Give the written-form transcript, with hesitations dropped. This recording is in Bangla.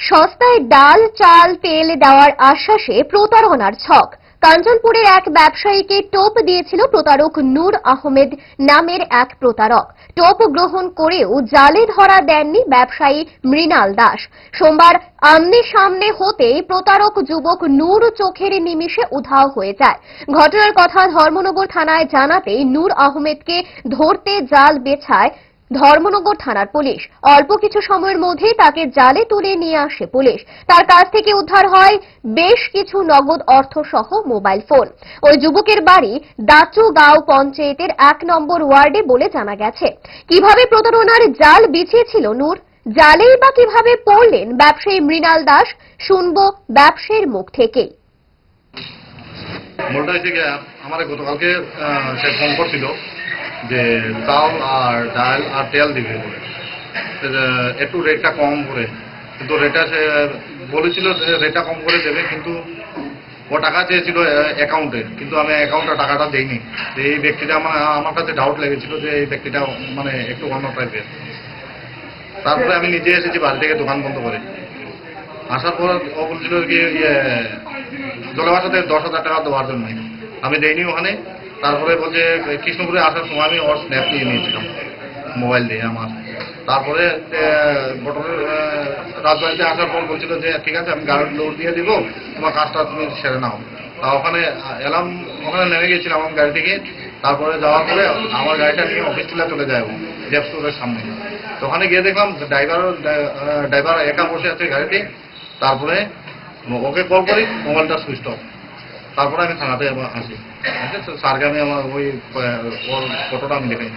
সস্তায় ডাল চাল তেল দেওয়ার আশ্বাসে প্রতারণার ছক। কাঞ্চনপুরের এক ব্যবসায়ীকে টোপ দিয়েছিল প্রতারক নূর আহমেদ নামের এক প্রতারক। টোপ গ্রহণ করেও জালে ধরা দেননি ব্যবসায়ী মৃণাল দাস। সোমবার আমনে সামনে হতেই প্রতারক যুবক নূর চোখের নিমিষে উধাও হয়ে যায়। ঘটনার কথা ধর্মনগর থানায় জানাতেই নূর আহমেদকে ধরতে জাল বেছায় ধর্মনগর থানার পুলিশ। অল্প কিছু সময়ের মধ্যেই তাকে জালে তুলে নিয়ে আসে পুলিশ। তার কাছ থেকে উদ্ধার হয় বেশ কিছু নগদ অর্থ সহ মোবাইল ফোন। ওই যুবকের বাড়ি দাচুগাঁও পঞ্চায়েতের 1 নম্বর ওয়ার্ডে বলে জানা গেছে। কিভাবে প্রতারণার জাল বিছিয়েছিল নূর, জালেই বা কিভাবে পড়লেন ব্যবসায়ী মৃণাল দাস, শুনবো ব্যবসায়ীর মুখ থেকেই। আমার গতকালকে সে ফোন করছিল যে চাল আর ডাল আর তেল দিবে বলে, একটু রেটটা কম করে, কিন্তু রেটটা সে বলেছিল রেটটা কম করে দেবে, কিন্তু ও টাকা চেয়েছিল অ্যাকাউন্টে, কিন্তু আমি অ্যাকাউন্টে টাকাটা দেইনি। এই ব্যক্তিটা আমার কাছে ডাউট লেগেছিল যে এই ব্যক্তিটা মানে একটু অন্য টাইপের। তারপরে আমি নিজে এসেছি বাড়ি থেকে দোকান বন্ধ করে। আসার পর ও বলছিল কি জলবাসাতে 10,000 টাকা দেওয়ার জন্য, আমি দেইনি ওখানে। তারপরে বলছে কৃষ্ণপুরে আসার সময় আমি ওর স্ন্যাপ নিয়ে নিয়েছিলাম মোবাইল দিয়ে আমার। তারপরে রাজবাড়িতে আসার পর বলছিল যে ঠিক আছে আমি গাড়ি লোড দিয়ে দিব, তোমার কাজটা তুমি সেরে নাও। তা ওখানে এলাম, ওখানে নেমে গেছিলাম আমার গাড়ি থেকে। তারপরে যাওয়ার পরে আমার গাড়িটা নিয়ে অফিস টিলা চলে যায় জেপ স্টোরের সামনে। তো ওখানে গিয়ে দেখলাম ড্রাইভার একা বসে আছে গাড়িতে। তারপরে ওকে কল করি, মোবাইলটা সুইচ অফ। তারপরে আমি থানাতে আসি, স্যারকে আমি আমার ওই ওর ফটোটা আমি দেখাই।